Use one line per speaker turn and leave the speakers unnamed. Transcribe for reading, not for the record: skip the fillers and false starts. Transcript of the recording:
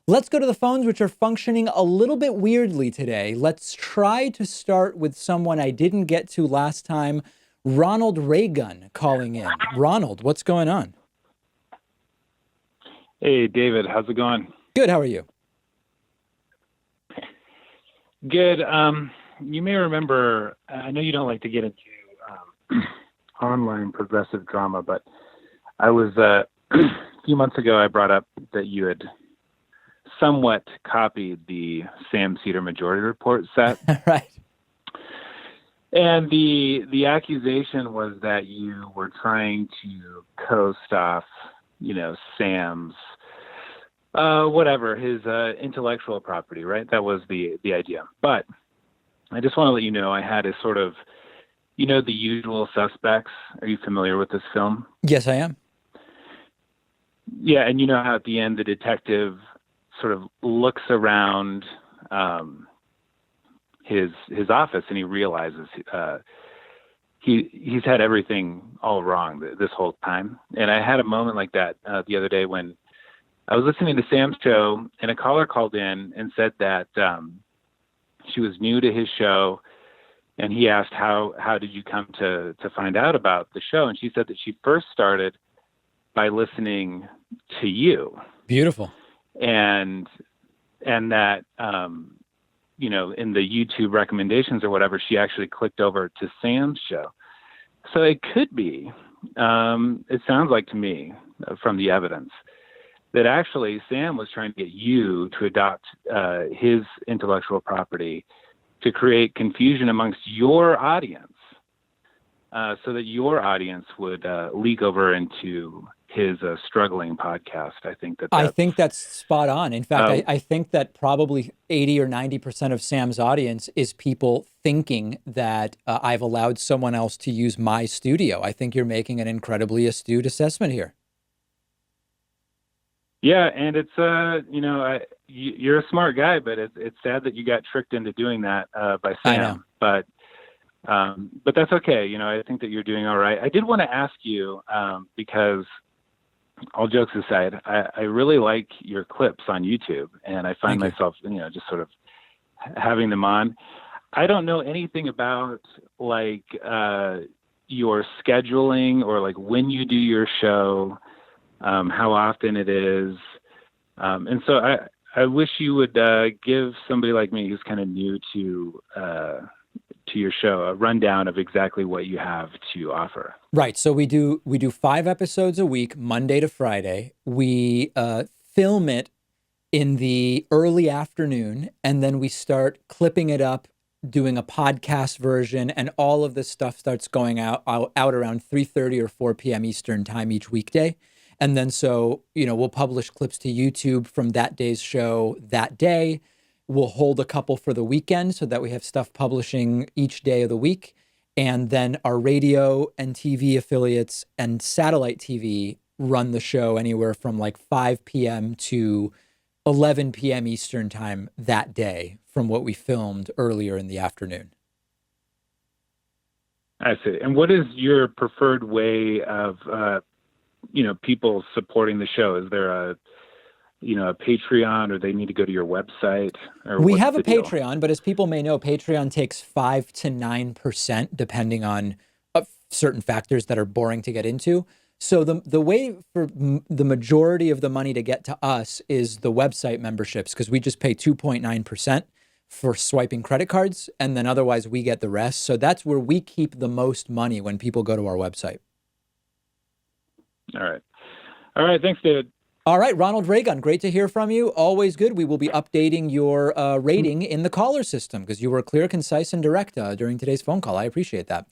Let's go to the phones, which are functioning a little bit weirdly today. Let's try to start with someone I didn't get to last time. Ronald Raygun calling in. Ronald, what's going on?
Hey, David, how's it going?
Good. How are you?
Good. You may remember, I know you don't like to get into online progressive drama, but I was, a few months ago, I brought up that you had somewhat copied the Sam Seder Majority Report set.
Right.
And the accusation was that you were trying to coast off, Sam's, his intellectual property, right? That was the idea. But I just want to let you know I had a sort of, The Usual Suspects. Are you familiar with this film?
Yes, I am.
Yeah, and you know how at the end the detective sort of looks around his office and he realizes he's had everything all wrong this whole time. And I had a moment like that the other day when I was listening to Sam's show, and a caller called in and said that she was new to his show, and he asked how did you come to find out about the show, and she said that she first started by listening to you.
Beautiful.
And that in the YouTube recommendations or whatever, she actually clicked over to Sam's show. So it could be, it sounds like to me from the evidence, that actually Sam was trying to get you to adopt his intellectual property to create confusion amongst your audience, so that your audience would leak over into his struggling podcast.
I think that's spot on. In fact, I think that probably 80 or 90% of Sam's audience is people thinking that I've allowed someone else to use my studio. I think you're making an incredibly astute assessment here.
Yeah, and it's you're a smart guy, but it's sad that you got tricked into doing that by Sam.
I know.
But that's okay. I think that you're doing all right. I did want to ask you because, all jokes aside, I really like your clips on YouTube, and I find myself just sort of having them on. I don't know anything about your scheduling or when you do your show. How often it is. And so I wish you would give somebody like me who's kind of new to your show a rundown of exactly what you have to offer.
Right. So we do 5 episodes a week, Monday to Friday. We film it in the early afternoon, and then we start clipping it up, doing a podcast version, and all of this stuff starts going out around 3:30 or 4 p.m. Eastern time each weekday. And then we'll publish clips to YouTube from that day's show that day. We'll hold a couple for the weekend so that we have stuff publishing each day of the week. And then our radio and TV affiliates and satellite TV run the show anywhere from 5 p.m. to 11 p.m. Eastern time that day from what we filmed earlier in the afternoon.
I see. And what is your preferred way of people supporting the show? Is there a Patreon, or they need to go to your website? Or
we have a Patreon, but as people may know, Patreon takes 5 to 9% depending on certain factors that are boring to get into. So the way for the majority of the money to get to us is the website memberships, because we just pay 2.9% for swiping credit cards, and then otherwise we get the rest. So that's where we keep the most money when people go to our website.
All right. Thanks, David.
All right. Ronald Raygun, great to hear from you. Always good. We will be updating your rating in the caller system because you were clear, concise, and direct during today's phone call. I appreciate that.